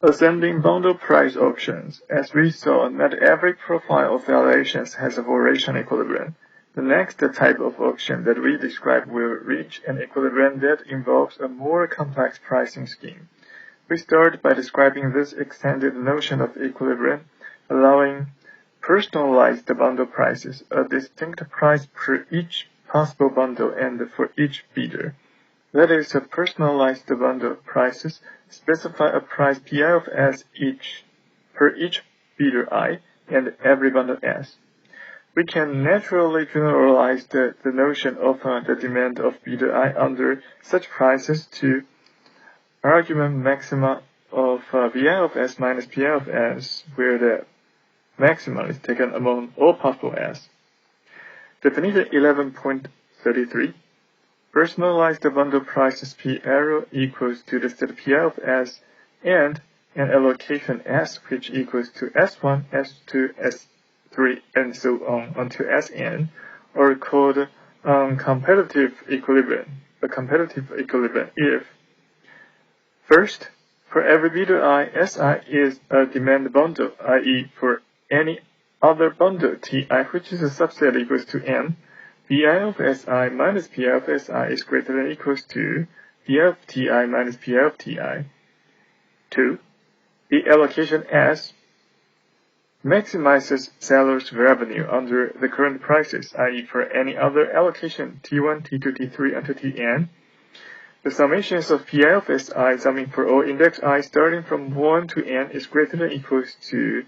Ascending bundle price auctions. As we saw, not every profile of valuations has a variation equilibrium. The next type of auction that we describe will reach an equilibrium that involves a more complex pricing scheme. We start by describing this extended notion of equilibrium, allowing personalized bundle prices, a distinct price per each possible bundle and for each bidder. That is, a personalized bundle prices specify a price Pi of S per each bidder I and every bundle S. We can naturally generalize the notion of the demand of bidder I under such prices to argument maxima of Vi of S minus Pi of S, where the maximum is taken among all possible S. Definition 11.33. Personalized bundle prices P arrow equals to the set Pi of S and an allocation S which equals to S1, S2, S3, and so on until Sn are called competitive equilibrium. A competitive equilibrium if first, for every bidder I, Si is a demand bundle, i.e. for any other bundle Ti which is a subset equals to n, Vi of Si minus Pi of Si is greater than or equals to Vi of Ti minus Pi of Ti. 2. The allocation S maximizes seller's revenue under the current prices, i.e. for any other allocation T1, T2, T3 until Tn. The summations of Pi of Si summing for all index I starting from 1 to n is greater than or equals to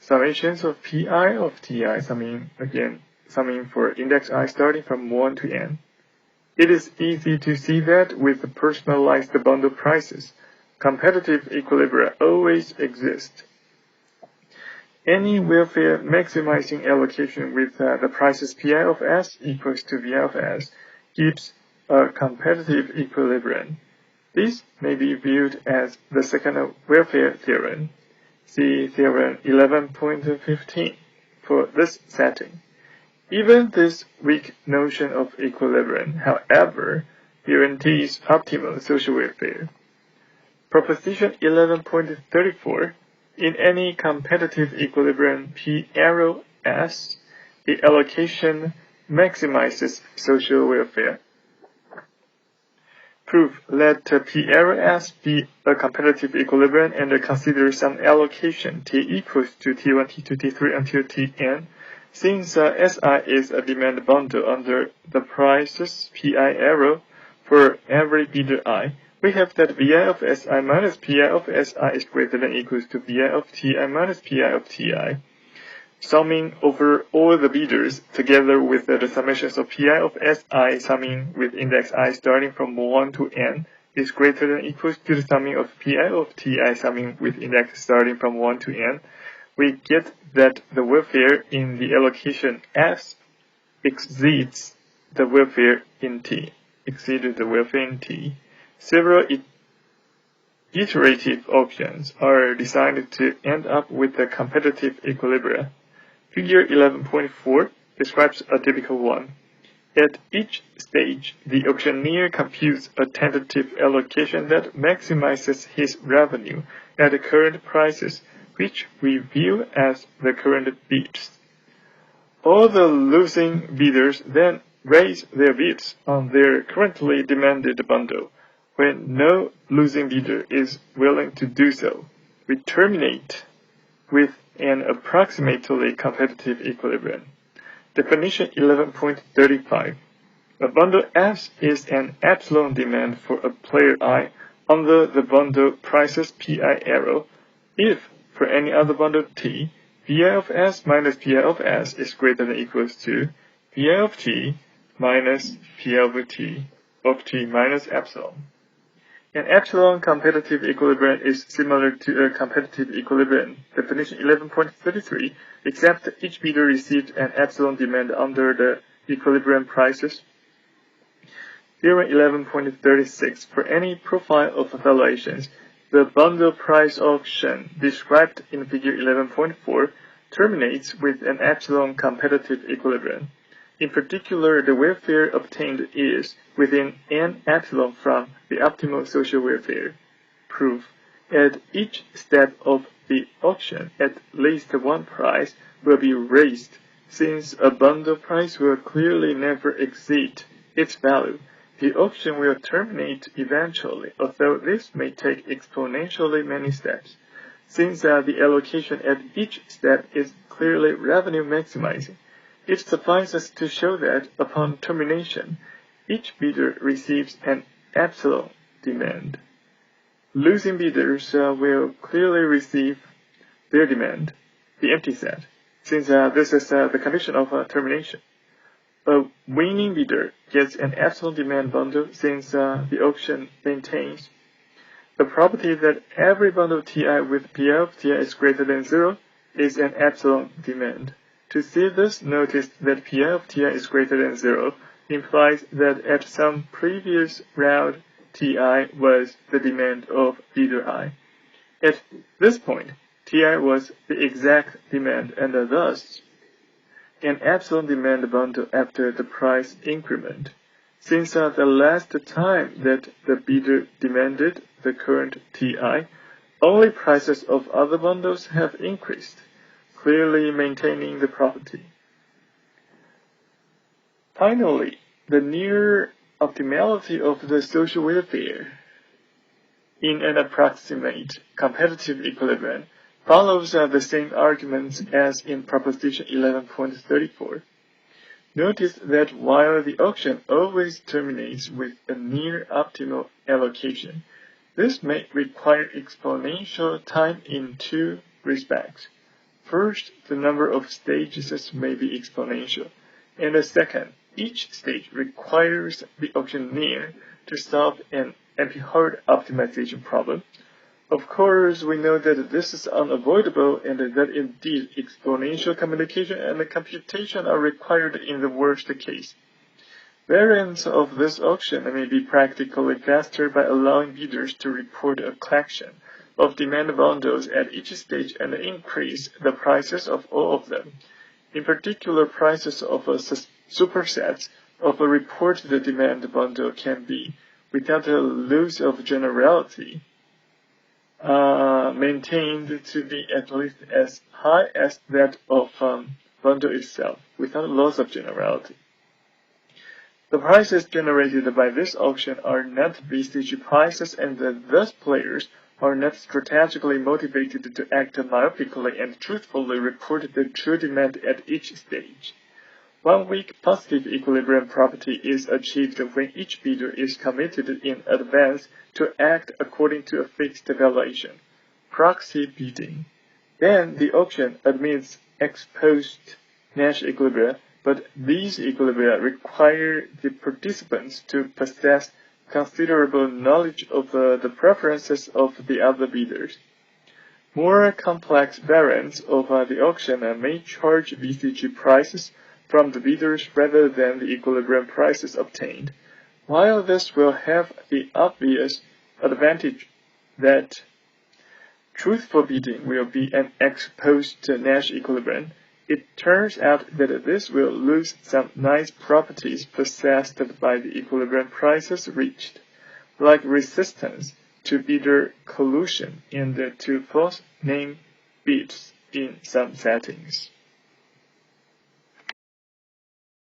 summations of Pi of Ti summing for index I starting from 1 to n. It is easy to see that with the personalized bundle prices, competitive equilibria always exist. Any welfare maximizing allocation with the prices Pi of S equals to Vi of S gives a competitive equilibrium. This may be viewed as the second welfare theorem. See theorem 11.15 for this setting. Even this weak notion of equilibrium, however, guarantees optimal social welfare. Proposition 11.34. In any competitive equilibrium P arrow S, the allocation maximizes social welfare. Proof. Let P arrow S be a competitive equilibrium and consider some allocation T equals to T1, T2, T3 until Tn. Since Si is a demand bundle under the prices Pi arrow for every bidder I, we have that Vi of Si minus Pi of Si is greater than or equals to Vi of Ti minus Pi of Ti. Summing over all the bidders together with the summations of Pi of Si summing with index I starting from 1 to n is greater than or equals to the summing of Pi of Ti summing with index starting from 1 to n. We get that the welfare in the allocation S exceeds the welfare in T. Several iterative options are designed to end up with a competitive equilibrium. Figure 11.4 describes a typical one. At each stage, the auctioneer computes a tentative allocation that maximizes his revenue at the current prices, which we view as the current bids. All the losing bidders then raise their bids on their currently demanded bundle. When no losing bidder is willing to do so, we terminate with an approximately competitive equilibrium. Definition 11.35. A bundle S is an epsilon demand for a player I under the bundle prices Pi arrow if, for any other bundle T, Vi of S minus Pi of S is greater than or equals to Vi of T minus Pi of T minus epsilon. An epsilon competitive equilibrium is similar to a competitive equilibrium, definition 11.33, except each bidder received an epsilon demand under the equilibrium prices. Theorem 11.36, for any profile of valuations, the bundle price auction described in figure 11.4 terminates with an epsilon competitive equilibrium. In particular, the welfare obtained is within n epsilon from the optimal social welfare. Proof. At each step of the auction, at least one price will be raised, since a bundle price will clearly never exceed its value. The auction will terminate eventually, although this may take exponentially many steps, since the allocation at each step is clearly revenue maximizing. It suffices to show that upon termination, each bidder receives an epsilon demand. Losing bidders will clearly receive their demand, the empty set, since this is the condition of termination. A winning bidder gets an epsilon demand bundle since the auction maintains the property that every bundle Ti with Pi of Ti is greater than 0 is an epsilon demand. To see this, notice that Pi of Ti is greater than 0 implies that at some previous round Ti was the demand of bidder I. At this point, Ti was the exact demand and thus an epsilon demand bundle after the price increment. Since the last time that the bidder demanded the current Ti, only prices of other bundles have increased, clearly maintaining the property. Finally, the near optimality of the social welfare in an approximate competitive equilibrium follows the same arguments as in proposition 11.34. Notice that while the auction always terminates with a near optimal allocation, this may require exponential time in two respects. First, the number of stages may be exponential, and second, each stage requires the auctioneer to solve an NP-hard optimization problem. Of course, we know that this is unavoidable and that indeed exponential communication and computation are required in the worst case. Variants of this auction may be practically faster by allowing bidders to report a collection of demand bundles at each stage and increase the prices of all of them. In particular, prices of supersets of a reported demand bundle can be, without a loss of generality, maintained to be at least as high as that of bundle itself, without loss of generality. The prices generated by this auction are not VCG prices, and thus players are not strategically motivated to act myopically and truthfully report the true demand at each stage. One weak positive equilibrium property is achieved when each bidder is committed in advance to act according to a fixed valuation, proxy bidding. Then the auction admits ex post Nash equilibria, but these equilibria require the participants to possess considerable knowledge of the preferences of the other bidders. More complex variants of the auction may charge VCG prices from the bidders rather than the equilibrium prices obtained. While this will have the obvious advantage that truthful bidding will be an ex post Nash equilibrium, it turns out that this will lose some nice properties possessed by the equilibrium prices reached, like resistance to bidder collusion and to false name bids in some settings.